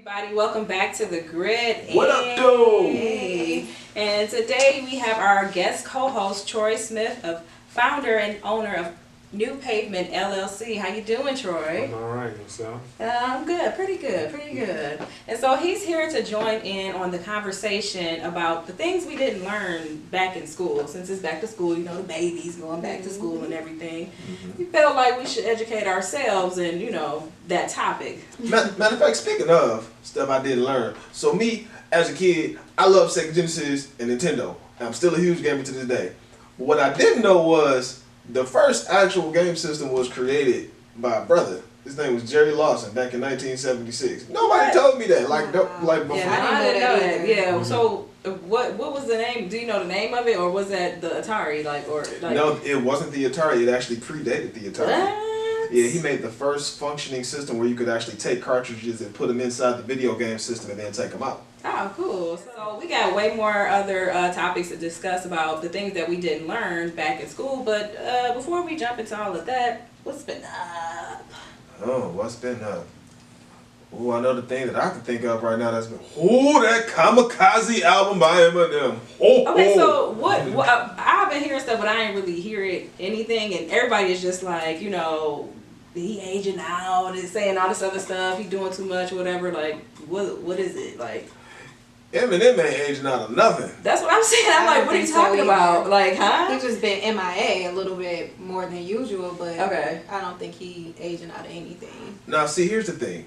Everybody, welcome back to the Grid. What up, though? And today we have our guest co-host Troy Smith, founder and owner of New Pavement LLC. How you doing, Troy? I'm all right, yourself? I'm good, pretty good. And so he's here to join in on the conversation about the things we didn't learn back in school. Since it's back to school, you know, the babies going back to school and everything. We felt like we should educate ourselves in, you know, that topic. Matter of fact, speaking of stuff I didn't learn, so me, as a kid, I love Sega Genesis and Nintendo. I'm still a huge gamer to this day. But what I didn't know was the first actual game system was created by a brother. His name was Jerry Lawson back in 1976. Nobody told me that. Like before. Yeah, I didn't know that. Yeah. So what was the name? Do you know the name of it, or was that the Atari? No, it wasn't the Atari. It actually predated the Atari. What? Yeah, he made the first functioning system where you could actually take cartridges and put them inside the video game system and then take them out. Oh, cool. So we got way more other topics to discuss about the things that we didn't learn back in school. But before we jump into all of that, what's been up? Oh, what's been up? Oh, I know the thing that I can think of right now that's been, that Kamikaze album by Eminem. Okay, so what I've been hearing stuff, but I ain't really hearing anything, and everybody is just like, you know, he aging out and saying all this other stuff, he doing too much, whatever. Like, what is it like? Eminem ain't aging out of nothing. That's what I'm saying. I'm like, what are you talking about? Like, huh? He just been MIA a little bit more than usual, but okay. I don't think he aging out of anything. Now, see, here's the thing.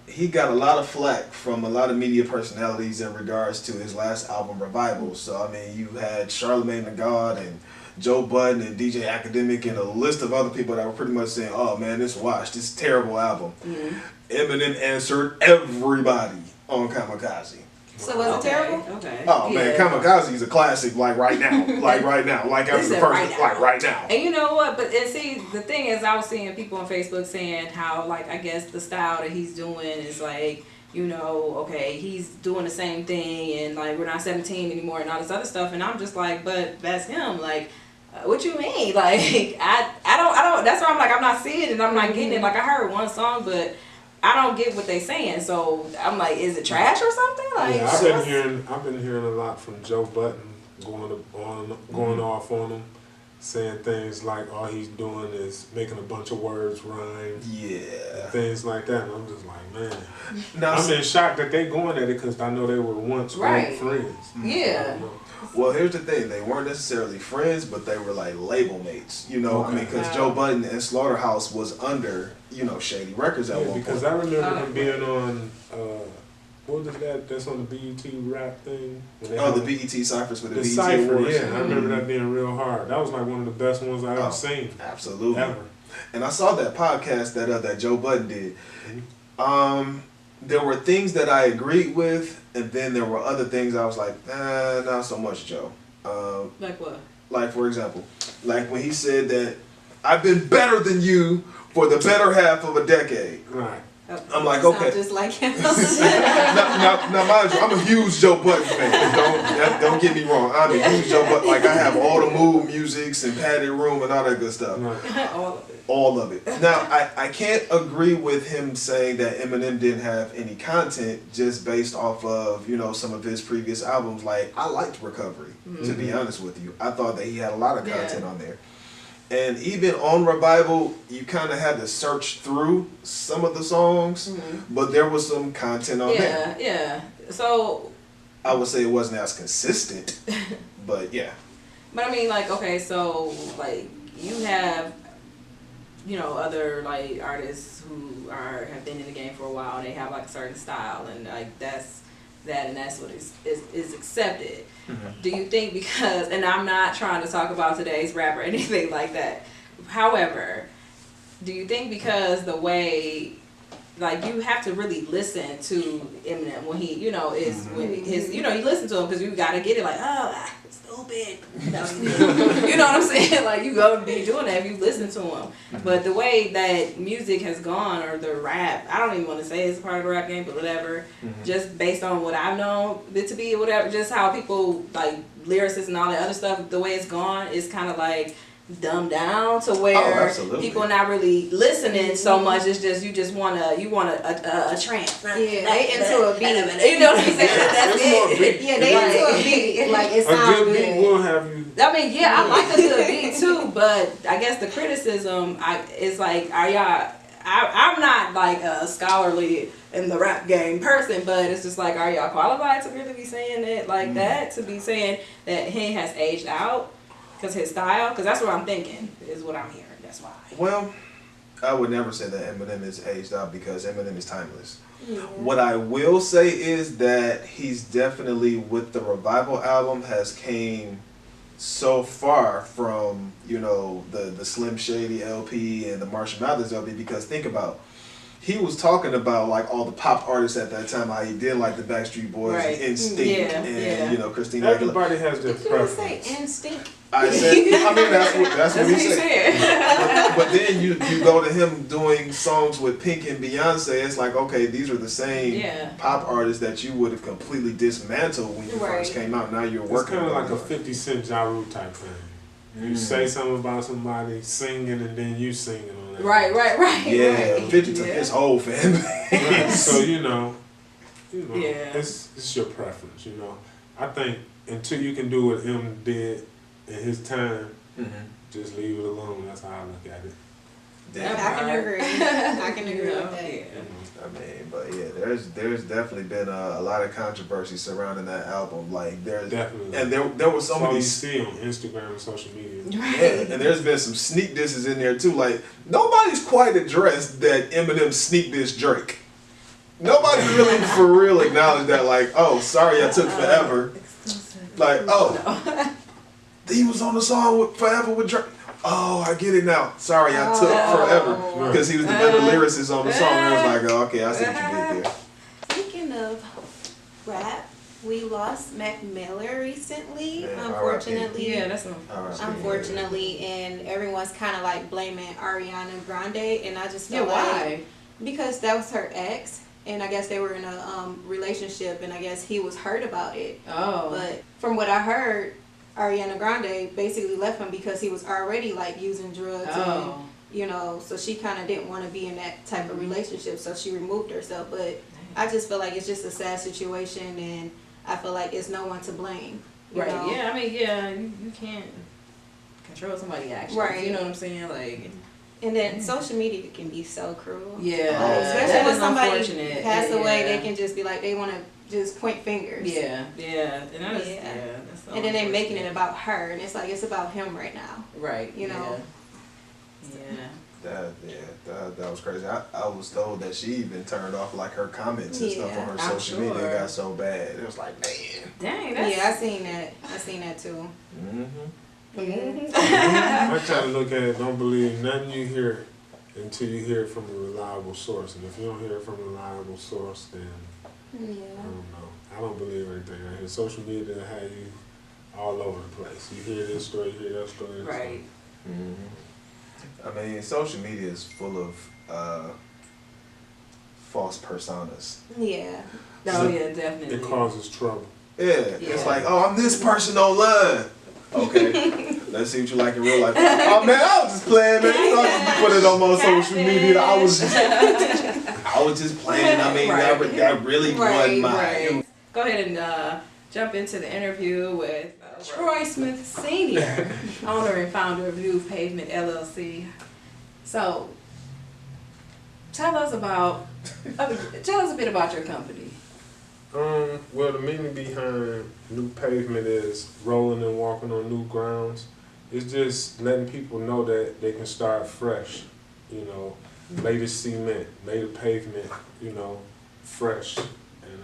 He got a lot of flack from a lot of media personalities in regards to his last album, Revival. So, I mean, you had Charlamagne the God and Joe Budden and DJ Academic and a list of other people that were pretty much saying, oh, man, this terrible album. Mm-hmm. Eminem answered everybody on Kamikaze. So was it terrible? Okay. Oh man, Kamikaze is a classic. Like right now, like after the first, right now. And you know what? But see, the thing is, I was seeing people on Facebook saying how, like, I guess the style that he's doing is like, you know, okay, he's doing the same thing, and like we're not 17 anymore, and all this other stuff. And I'm just like, but that's him. Like, what you mean? Like, I don't. That's why I'm like, I'm not seeing it, and I'm not getting it. Like, I heard one song, but I don't get what they saying, so I'm like, is it trash or something? Like, yeah, I've been hearing a lot from Joe Budden going off on him, saying things like all he's doing is making a bunch of words rhyme, things like that. And I'm just like, man, I'm in shock that they going at it because I know they were once great friends. Yeah. Well, here's the thing. They weren't necessarily friends, but they were like label mates. You know, I mean, because Joe Budden and Slaughterhouse was under, you know, Shady Records at one point. Because I remember him being on, what was that? That's on the BET rap thing? The BET Cyphers for the BET Cypher, Awards. yeah. I remember that being real hard. That was like one of the best ones I ever seen. Absolutely. Ever. And I saw that podcast that Joe Budden did. There were things that I agreed with, and then there were other things I was like, not so much, Joe. Like what? Like, for example, like when he said that I've been better than you for the better half of a decade. Right. I'm like, okay. Just like him. now, mind you, I'm a huge Joe Budden fan. Don't get me wrong. I'm a huge Joe Budden. Like, I have all the Mood Musics and Padded Room and all that good stuff. Right. All of it. Now, I can't agree with him saying that Eminem didn't have any content just based off of, you know, some of his previous albums. Like, I liked Recovery, to be honest with you. I thought that he had a lot of content on there. And even on Revival, you kind of had to search through some of the songs, but there was some content on there. Yeah. So I would say it wasn't as consistent, but yeah. But I mean, like, okay, so like you have, you know, other like artists who have been in the game for a while. And they have like a certain style, and like that's what is accepted. Do you think because, and I'm not trying to talk about today's rap or anything like that, however, do you think because the way, like, you have to really listen to Eminem when he, you know, when his, you know, you listen to him because you gotta get it like, oh, stupid, you know what I'm saying? Like, you go be doing that if you listen to him. But the way that music has gone, or the rap, I don't even want to say it's a part of the rap game, but whatever, just based on what I've known it to be, whatever, just how people, like, lyricists and all that other stuff, the way it's gone is kind of like, dumbed down to Oh, where absolutely. people are not really listening so much. It's just you want a trance. Yeah, they into a beat. You know what I'm saying? That's It's more it. beat. Yeah, they into a beat. Like it A sounds good beat will have you. I mean, yeah, I like a good beat too, but I guess the criticism is like, are y'all? I'm not like a scholarly in the rap game person, but it's just like, are y'all qualified to really be saying it like that? To be saying that he has aged out because his style? Because that's what I'm thinking is what I'm hearing. That's why. Well, I would never say that Eminem is aged out because Eminem is timeless. What I will say is that he's definitely, with the Revival album, has came so far from, you know, the Slim Shady LP and the Marshall Mathers LP, because think about, he was talking about like all the pop artists at that time, how he did like the Backstreet Boys Right. and Instinct and you know, Christina Aguilera. Everybody has their Did you say preference. instinct? I said, I mean that's what he said. said. But then you go to him doing songs with Pink and Beyonce. It's like, okay, these are the same pop artists that you would have completely dismantled when you first came out. Now you're It's working kind of on like a it. 50 Cent Ja Rule type thing. You say something about somebody singing and then you singing on that. Right. Yeah, Right. 50 took his whole fan Right. base. So you know, Yeah. it's your preference. You know, I think until you can do what M did in his time, just leave it alone. That's how I look at it. Damn. I can agree. I can agree with that. I mean, but yeah, there's definitely been a lot of controversy surrounding that album. Like there's Definitely. and there was some That's all of you these see on Instagram and social media. yeah, and there's been some sneak disses in there too. Like nobody's quite addressed that Eminem sneak diss Drake. Nobody really for real acknowledged that. Like, oh, sorry, I took forever. Like, oh, he was on the song with Forever with Drake. Oh, I get it now. Sorry, I took forever because he was the better lyricist on the song. And I was like, oh, okay, I see what you did there. Speaking of rap, we lost Mac Miller recently, Man, unfortunately. Yeah, that's Unfortunately, and everyone's kind of like blaming Ariana Grande, and I just feel like why? because that was her ex, and I guess they were in a relationship, and I guess he was hurt about it. Oh. But from what I heard, Ariana Grande basically left him because he was already like using drugs and you know, so she kind of didn't want to be in that type of relationship, so she removed herself. But I just feel like it's just a sad situation, and I feel like it's no one to blame. You Right. know? Yeah. I mean, yeah. You can't control somebody's actions. Right. You know what I'm saying? Like. And then social media can be so cruel. Yeah. Oh, Especially that when is somebody unfortunate. passed away, Yeah. they can just be like, they want to just point fingers. Yeah. And that is, Yeah. that's so And then they're making it unfortunate. about her, and it's like, it's about him right now. Right. you know. Yeah. That was crazy. I was told that she even turned off like her comments and stuff on her I'm social media. It sure. got so bad. It was like, man. Dang. That's, Yeah, I seen that too. I try to look at it, don't believe nothing you hear until you hear it from a reliable source. And if you don't hear it from a reliable source, then I don't know. I don't believe everything I hear. Social media have you all over the place. You hear this story, you hear that story. right. I mean, social media is full of false personas. Yeah. Oh yeah, definitely. It causes trouble. Yeah, Yeah. it's like, oh, I'm this person online. Okay, let's see what you like in real life. Oh man, I was just playing, man. You know, I just put it on my social media. I was just playing. I mean, that really wasn't mine. Right. Go ahead and jump into the interview with Troy Smith Sr., owner and founder of New Pavement LLC. So, tell us a bit about your company. Well, the meaning behind New Pavement is rolling and walking on new grounds. It's just letting people know that they can start fresh, you know, lay the cement, lay the pavement, you know, fresh, and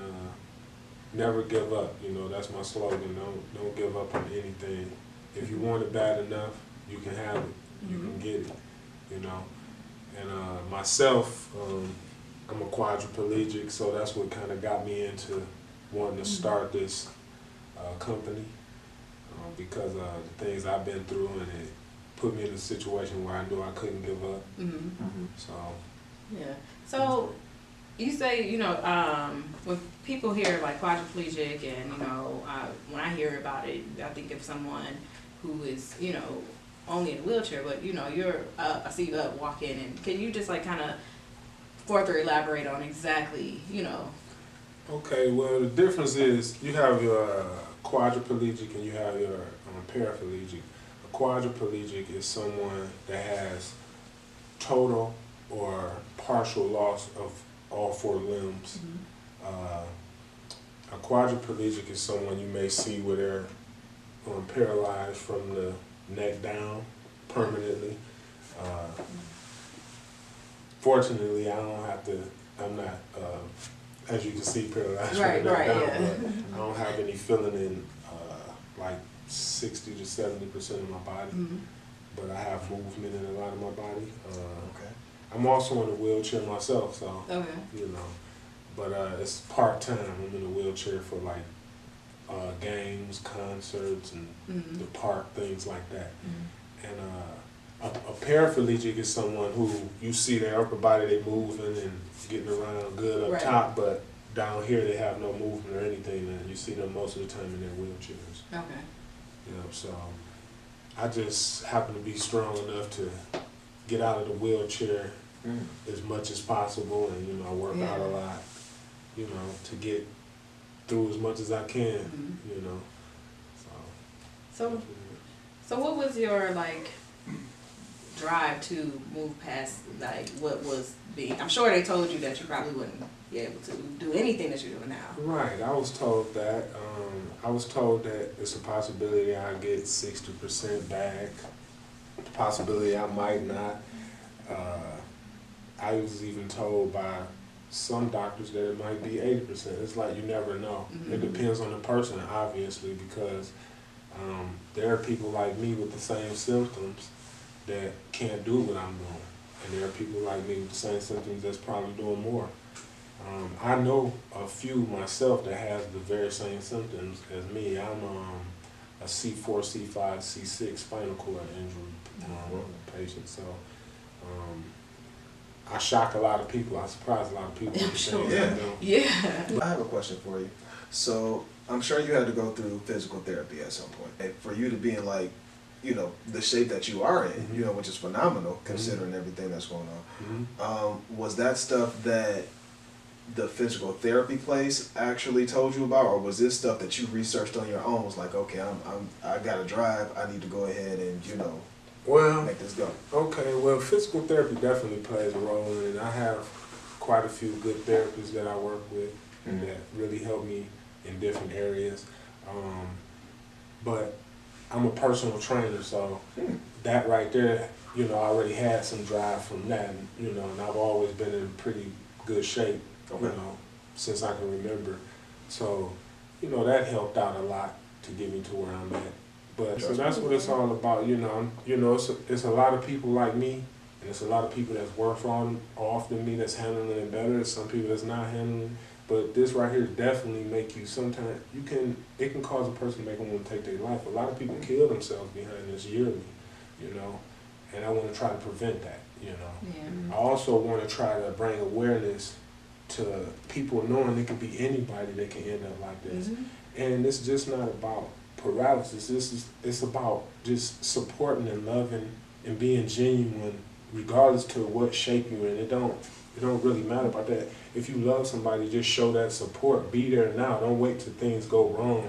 never give up. You know, that's my slogan. Don't give up on anything. If you want it bad enough, you can have it. You can get it. You know, and myself. I'm a quadriplegic, so that's what kind of got me into wanting to start this company because of the things I've been through, and it put me in a situation where I knew I couldn't give up. So yeah. So you say, you know, when people hear like quadriplegic, and you know, when I hear about it, I think of someone who is, you know, only in a wheelchair, but you know, you're up. I see you up walking, and can you just like kind of further elaborate on exactly, you know? Okay, well the difference is you have your quadriplegic and you have your paraplegic. A quadriplegic is someone that has total or partial loss of all four limbs. A quadriplegic is someone you may see where they're paralyzed from the neck down permanently. Fortunately, I'm not, as you can see, paralyzed from the neck down, but I don't have any feeling in like 60 to 70% of my body, but I have movement in a lot of my body. I'm also in a wheelchair myself, so, you know, but it's part-time. I'm in a wheelchair for like games, concerts, and the park, things like that. And a paraplegic is someone who you see their upper body, they moving and getting around good up top, but down here they have no movement or anything, and you see them most of the time in their wheelchairs. You know, so I just happen to be strong enough to get out of the wheelchair as much as possible, and you know, I work out a lot, you know, to get through as much as I can, you know. So what was your like drive to move past like what was being? I'm sure they told you that you probably wouldn't be able to do anything that you're doing now. Right, I was told that. I was told that it's a possibility I get 60% back. Possibility I might not. I was even told by some doctors that it might be 80%. It's like you never know. It depends on the person, obviously, because there are people like me with the same symptoms that can't do what I'm doing. And there are people like me with the same symptoms that's probably doing more. I know a few myself that has the very same symptoms as me. I'm a C4, C5, C6 spinal cord injury patient. So I shock a lot of people. I surprise a lot of people with the things I do. Yeah. I have a question for you. So I'm sure you had to go through physical therapy at some point. And for you to be in like, you know, the shape that you are in, you know, which is phenomenal considering everything that's going on. Was that stuff that the physical therapy place actually told you about, or was this stuff that you researched on your own? Was like, okay, I gotta drive. I need to go ahead and, you know, make this go. Okay, well, physical therapy definitely plays a role in it. I have quite a few good therapists that I work with that really help me in different areas. But I'm a personal trainer, so that right there, you know, I already had some drive from that, and, you know, and I've always been in pretty good shape, you know, since I can remember. So, you know, that helped out a lot to get me to where I'm at. But so that's what it's all about, you know. It's a lot of people like me, and it's a lot of people that's worse off than me that's handling it better. There's some people that's not handling it. But this right here definitely make you, sometimes it can cause a person to make them want to take their life. A lot of people kill themselves behind this yearly, you know, and I want to try to prevent that, you know. I also want to try to bring awareness to people knowing it could be anybody that can end up like this. And it's just not about paralysis. It's about just supporting and loving and being genuine regardless to what shape you're in. It don't really matter about that. If you love somebody, just show that support. Be there now. Don't wait till things go wrong.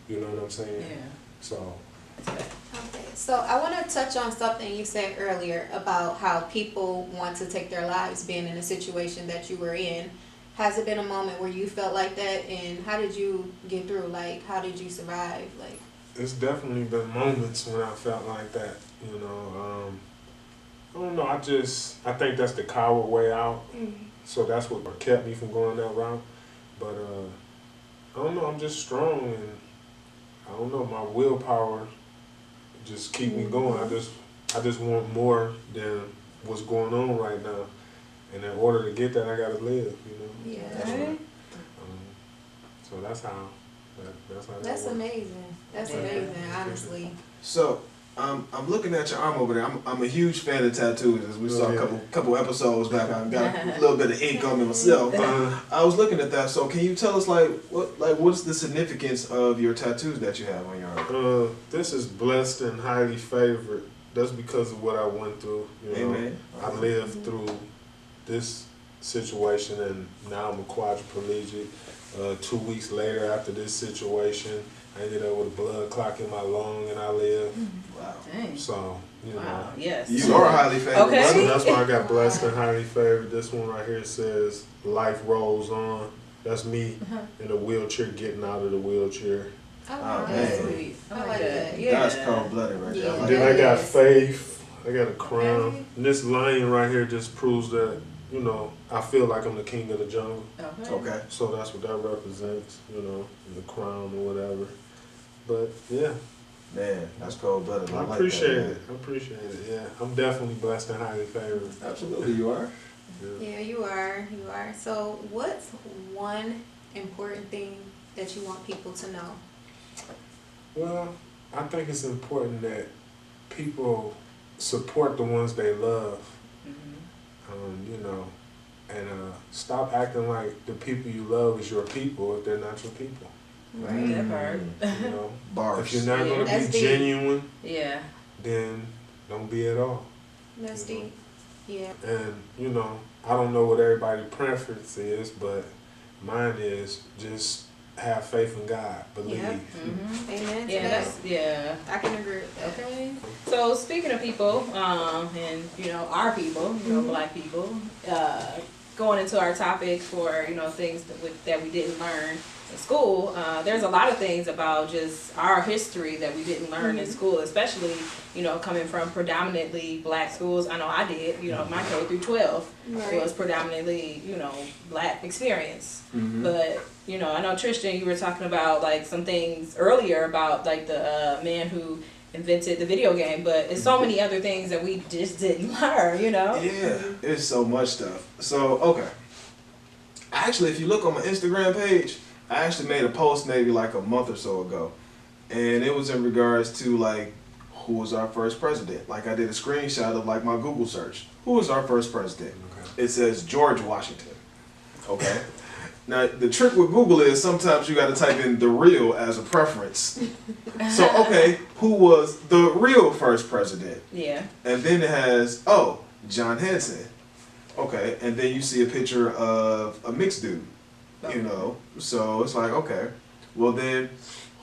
You know what I'm saying? Yeah. So. Okay, so I want to touch on something you said earlier about how people want to take their lives being in a situation that you were in. Has it been a moment where you felt like that, and how did you get through? Like, how did you survive? Like, it's definitely been moments when I felt like that, you know. I don't know, I think that's the coward way out. So that's what kept me from going that route. But I don't know, I'm just strong, and I don't know, my willpower just keep me going. I just want more than what's going on right now. And in order to get that, I gotta live, you know. yeah, so that's how. That's amazing. That's amazing, honestly. So I'm looking at your arm over there. I'm a huge fan of tattoos. As we saw a couple episodes back, I got a little bit of ink on me myself. I was looking at that. So can you tell us what's the significance of your tattoos that you have on your arm? This is blessed and highly favored. that's because of what I went through. You know, Amen. I lived through this situation, and now I'm a quadriplegic. 2 weeks later, after this situation, I ended up with a blood clot in my lung, and I lived. Wow. Dang. So, you know. Wow. Yes. You are highly favored. Okay. So that's why I got blessed and highly favored. This one right here says, "Life rolls on." That's me in a wheelchair getting out of the wheelchair. Oh, Oh, that's man. sweet. I like that. Yeah. That's cold-blooded right there. I Yeah. like Then that. I got Yes. faith. I got a crown. Okay. And this lion right here just proves that, you know, I feel like I'm the king of the jungle. Okay. Okay. So that's what that represents, you know, the crown or whatever. But yeah, Man, that's cold-blooded. I like appreciate that, man. it. I appreciate it. Yeah, I'm definitely blessed and highly favored. Absolutely, you are. Yeah. Yeah, you are. You are. So, what's one important thing that you want people to know? Well, I think it's important that people support the ones they love. You know, and stop acting like the people you love is your people if they're not your people. Right. That part. You know, Bars. if you're not going to That's be deep. genuine, Yeah. then don't be at all. That's deep. Yeah. And you know, I don't know what everybody's preference is, but mine is just have faith in God, believe. Yep. Mm-hmm. Amen. to Yeah. that. That's yeah. I can agree with that. Okay. So speaking of people, and you know our people, you know Black people, going into our topic for things that we didn't learn in school. There's a lot of things about just our history that we didn't learn in school, especially coming from predominantly Black schools. I know I did. My K through 12 Right. was predominantly Black experience. Mm-hmm. But I know Tristan, you were talking about like some things earlier about like the man who invented the video game, but it's so many other things that we just didn't learn, Yeah, it's so much stuff. So, okay. Actually, if you look on my Instagram page, I actually made a post maybe like a month or so ago. And it was in regards to like, who was our first president? Like I did a screenshot of like my Google search. Who was our first president? Okay. It says George Washington. Okay. Now, the trick with Google is sometimes you got to type in the real as a preference. So, okay, who was the real first president? Yeah. And then it has, John Henson. Okay, and then you see a picture of a mixed dude, So it's like, okay, well then,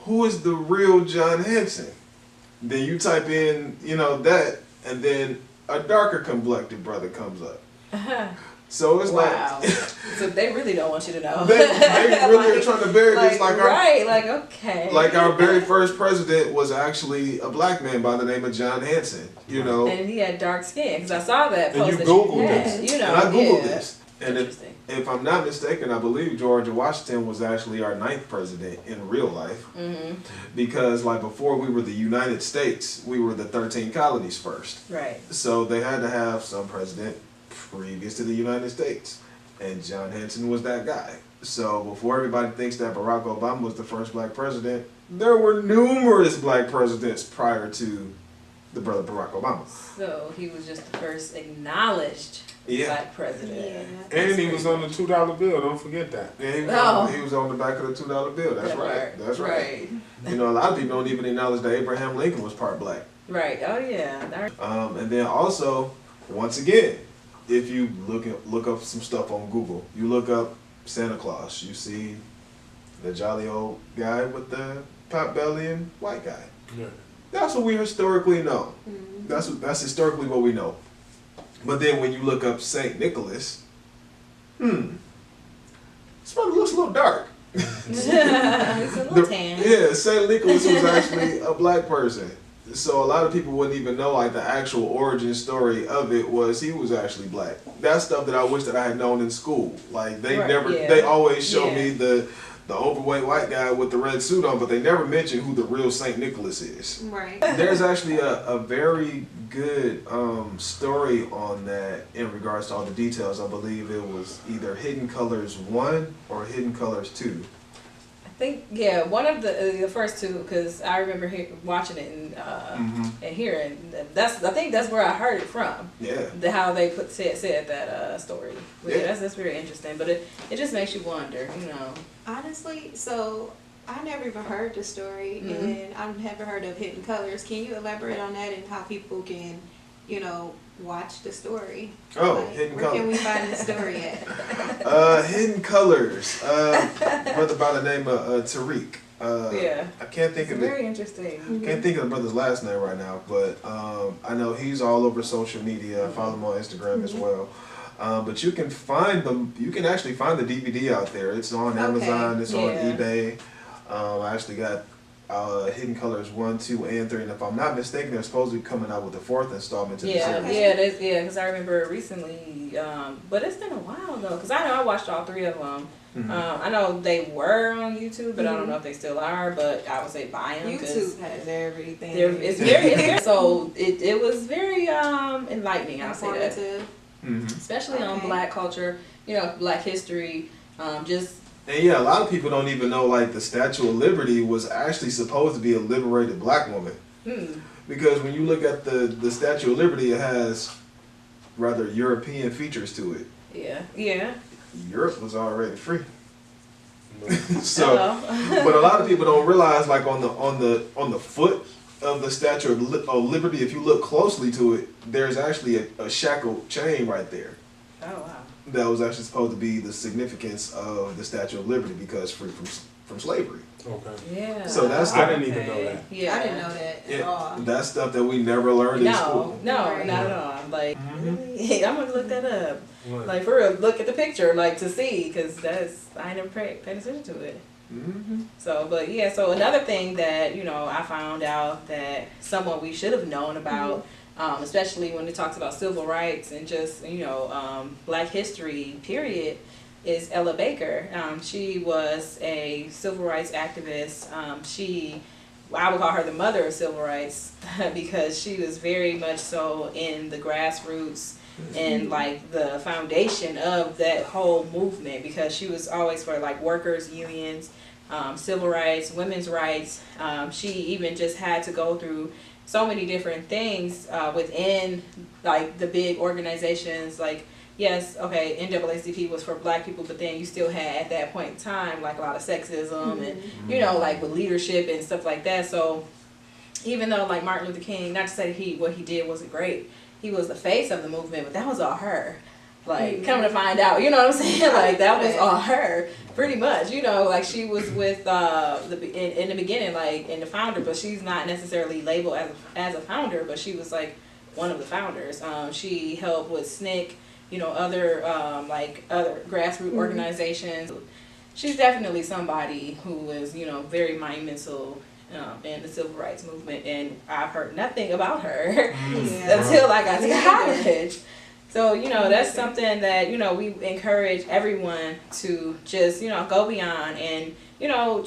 who is the real John Henson? Then you type in, that, and then a darker complected brother comes up. So it's Wow. like... So they really don't want you to know. they really are trying to bury this okay. Like our very first president was actually a Black man by the name of John Henson, And he had dark skin, because I saw that And post you that Googled you had, this. and I Googled yeah. this. And Interesting. if I'm not mistaken, I believe George Washington was actually our 9th president in real life. Mm-hmm. Because like before we were the United States, we were the 13 colonies first. Right. So they had to have some president previous to the United States. And John Henson was that guy. So before everybody thinks that Barack Obama was the first Black president, there were numerous Black presidents prior to the brother Barack Obama. So he was just the first acknowledged Black president. Yeah. And he was on the $2 bill. Don't forget that. Yeah, Oh. he was on the back of the $2 bill. That's That right. part. That's right. A lot of people don't even acknowledge that Abraham Lincoln was part Black. Right. Oh yeah. And then also, once again, if you look up some stuff on Google, you look up Santa Claus, you see the jolly old guy with the pot belly and white guy. Yeah. That's what we historically know. Mhm. That's historically what we know. But then when you look up Saint Nicholas, this brother looks a little dark. He's a little tan. Yeah, Saint Nicholas was actually a Black person. So a lot of people wouldn't even know like the actual origin story of it was he was actually Black. That's stuff that I wish that I had known in school. Like they they always show me the overweight white guy with the red suit on, but they never mention who the real Saint Nicholas is. Right. There's actually a very good story on that in regards to all the details. I believe it was either Hidden Colors 1 or Hidden Colors 2. I think one of the first two, because I remember watching it and hearing I think that's where I heard it from. Yeah. How they said that story. But Yeah. that's very interesting. But it just makes you wonder, Honestly, so I never even heard the story, and I've never heard of Hidden Colors. Can you elaborate on that and how people can, watch the story? Oh, Hidden Where Colors. can we find the story at? Hidden Colors. Brother by the name of Tariq. I can't think of it. Very interesting. Can't think of the brother's last name right now, but I know he's all over social media. I follow him on Instagram as well. But you can find them. You can actually find the DVD out there. It's on Amazon. It's on eBay. I actually got Hidden Colors 1, 2, and 3, and if I'm not mistaken, they're supposed to be coming out with the 4th installment to the series. Because I remember recently, but it's been a while though. Because I know I watched all 3 of them. I know they were on YouTube, but I don't know if they still are. But I would say buy them. YouTube has everything. It's very so it was very enlightening. I'll say that. Especially on Black culture, Black history, And yeah, a lot of people don't even know like the Statue of Liberty was actually supposed to be a liberated black woman. Because when you look at the Statue of Liberty, it has rather European features to it. Yeah. Europe was already free. So, but a lot of people don't realize like on the foot of the Statue of Liberty, if you look closely to it, there's actually a shackled chain right there. Oh wow. That was actually supposed to be the significance of the Statue of Liberty because free from slavery. Okay. Yeah. So that's I didn't even know that. Yeah. I didn't know that at all. That's stuff that we never learned in school. No, Right. not at all. Like, really? I'm gonna look that up. Right. Like for real, look at the picture, like to see, because I never paid attention to it. So, but yeah, so another thing that, I found out that someone we should have known about, especially when it talks about civil rights and just, Black history, period, is Ella Baker. She was a civil rights activist. I would call her the mother of civil rights because she was very much so in the grassroots and like the foundation of that whole movement, because she was always for like workers, unions, civil rights, women's rights. She even just had to go through so many different things within like the big organizations. Like, yes, okay, NAACP was for Black people, but then you still had at that point in time like a lot of sexism and like with leadership and stuff like that. So even though like Martin Luther King, not to say what he did wasn't great, he was the face of the movement, but that was all her. Like, coming to find out, you know what I'm saying? Like, that was all her, pretty much. Like, she was with, in the beginning, like, in the founder, but she's not necessarily labeled as a founder, but she was, like, one of the founders. She helped with SNCC, other grassroots organizations. She's definitely somebody who is, very monumental in the civil rights movement, and I've heard nothing about her until I got to college. So, that's something that, we encourage everyone to just, go beyond and,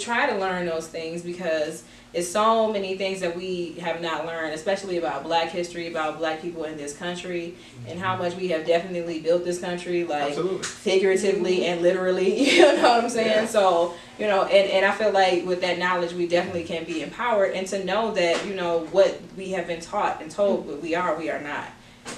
try to learn those things, because it's so many things that we have not learned, especially about Black history, about Black people in this country, and how much we have definitely built this country, like figuratively and literally, you know what I'm saying? Yeah. So, and I feel like with that knowledge, we definitely can be empowered, and to know that, what we have been taught and told what we are not.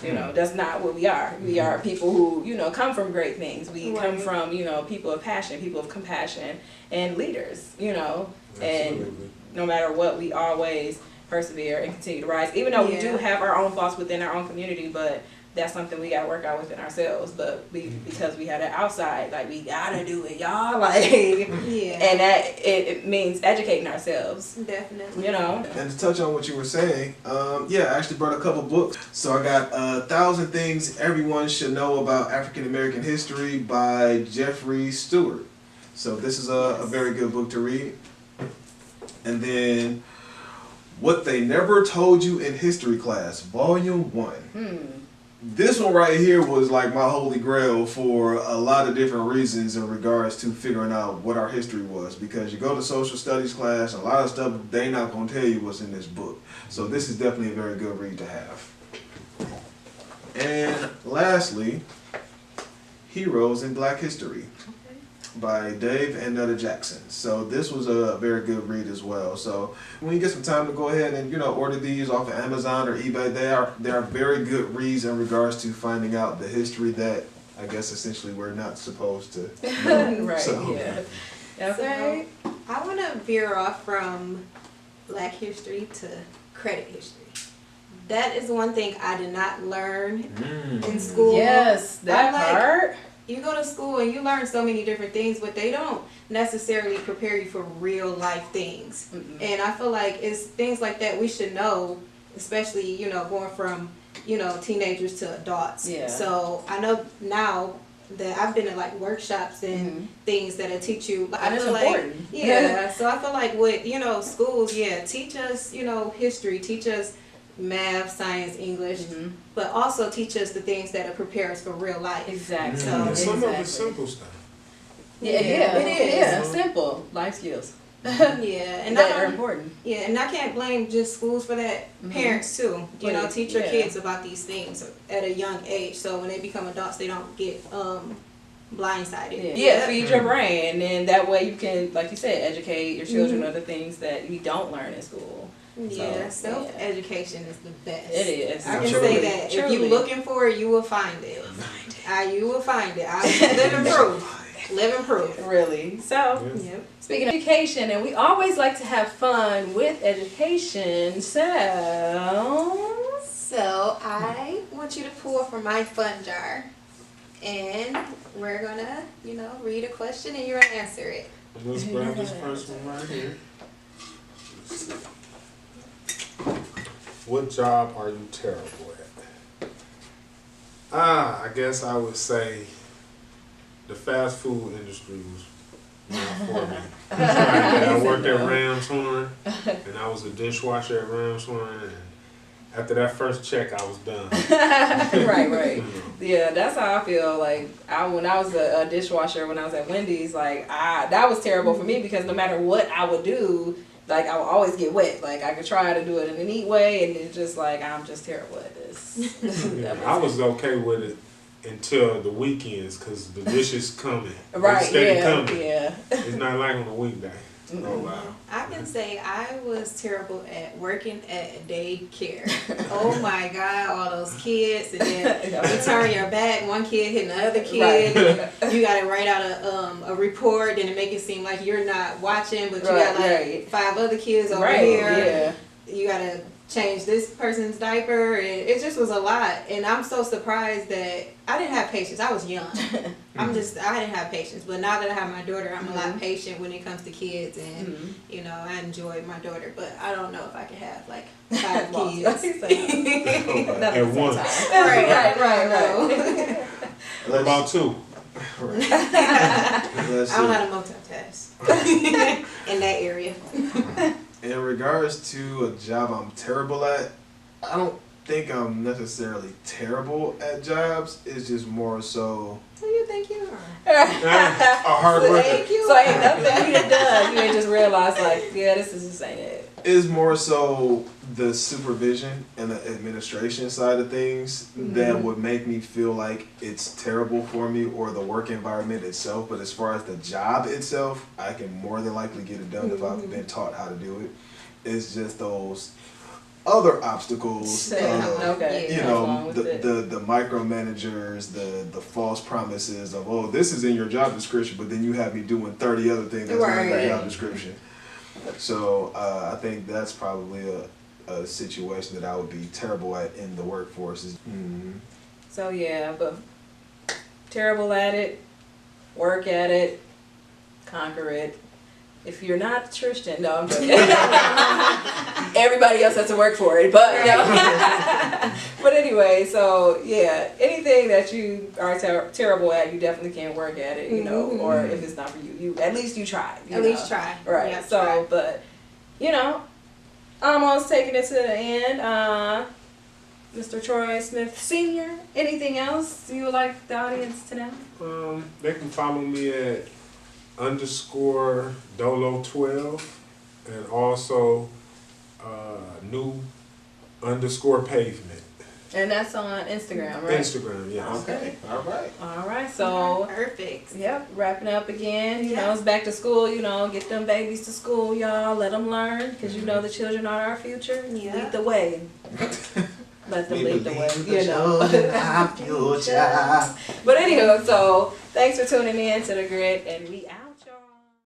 That's not what we are. We are people who, come from great things. We come from, people of passion, people of compassion, and leaders, and no matter what, we always persevere and continue to rise, even though we do have our own faults within our own community, but that's something we gotta work out within ourselves. But because we had it outside, like, we gotta do it, y'all, like, and that it means educating ourselves. Definitely. And to touch on what you were saying, I actually brought a couple books. So I got 1,000 Things Everyone Should Know About African American History by Jeffrey Stewart. So this is a very good book to read. And then What They Never Told You in History Class, Volume 1. This one right here was like my holy grail for a lot of different reasons in regards to figuring out what our history was, because you go to social studies class and a lot of stuff they not going to tell you what's in this book. So this is definitely a very good read to have. And lastly, Heroes in Black History by Dave and Netta Jackson. So this was a very good read as well. So when you get some time to go ahead and order these off of Amazon or eBay, they are very good reads in regards to finding out the history that I guess essentially we're not supposed to know. Right. So, Yeah. That's right. I want to veer off from Black history to credit history. That is one thing I did not learn in school. Yes, that part. You go to school and you learn so many different things, but they don't necessarily prepare you for real life things. Mm-hmm. And I feel like it's things like that we should know, especially, you know, going from, you know, teenagers to adults. Yeah. So I know now that I've been in like workshops and things that'll teach you. I feel important. Yeah. So I feel like with, you know, schools, teach us, you know, history, teach us math, science, English, but also teach us the things that will prepare us for real life. Exactly. So some of it's simple stuff. Yeah, it is. Yeah, simple life skills. And that are important. Yeah, and I can't blame just schools for that. Parents too. You know, teach your kids about these things at a young age, so when they become adults, they don't get blindsided. Yeah, feed your brain, and that way you can, like you said, educate your children on the things that you don't learn in school. Yeah, self-education is the best. It is. I can say that if you're looking for it, you will find it. You will find it. I live in proof. Live in proof. Really. So, speaking of education, and we always like to have fun with education, so I want you to pull from my fun jar, and we're gonna, you know, read a question and you're gonna answer it. Let's grab this first one right here. Let's see. What job are you terrible at? I guess I would say the fast food industry was not for me. I worked at Ramshorn, and I was a dishwasher at Ramshorn, and after that first check, I was done. Right. Yeah, that's how I feel. Like when I was a dishwasher, when I was at Wendy's, like that was terrible for me because no matter what I would do, like I would always get wet. Like I could try to do it in a neat way, and it's just like I'm just terrible at this. I was okay with it until the weekends because the dishes coming. Right. Steady coming. Yeah. It's not like on a weekday. Oh wow. I can say I was terrible at working at daycare. Oh my God, all those kids, and then you turn your back, one kid hitting the other kid, and you got to write out a report, and it make it seem like you're not watching, but you got like 5 other kids over here. Yeah. You got to change this person's diaper, and it just was a lot. And I'm so surprised that I didn't have patience. I was young. I didn't have patience. But now that I have my daughter, I'm a lot patient when it comes to kids, and you know, I enjoy my daughter. But I don't know if I could have like 5 kids at once. Right. What about 2? I don't know how to multitask in that area. In regards to a job I'm terrible at, I don't think I'm necessarily terrible at jobs. It's just more so. Who you think you are? A hard worker. So ain't nothing you done done. You ain't just realized like, this ain't it. It's more so the supervision and the administration side of things that would make me feel like it's terrible for me, or the work environment itself. But as far as the job itself, I can more than likely get it done if I've been taught how to do it. It's just those other obstacles, you know, the micromanagers, the false promises of, oh, this is in your job description, but then you have me doing 30 other things that's not in your job description. So I think that's probably a situation that I would be terrible at in the workforce. So yeah, but terrible at it, work at it, conquer it. If you're not Tristan, no, I'm joking. Everybody else has to work for it, but but anyway, so yeah, anything that you are terrible at, you definitely can't work at it, you know, or if it's not for you, you at least you try. At least try. Right. Yeah, so, try. But you know, almost taking it to the end. Mr. Troy Smith Sr., anything else you would like the audience to know? They can follow me at _Dolo12 and also new _Pavement. And that's on Instagram, right? Instagram, yes. Okay. All right. So perfect. Yep. Wrapping up again. You know, it's back to school. You know, get them babies to school, y'all. Let them learn, because you know the children are our future. Lead the way. Let them lead the way. You know. Our future. But anywho, so thanks for tuning in to The Grit, and we out.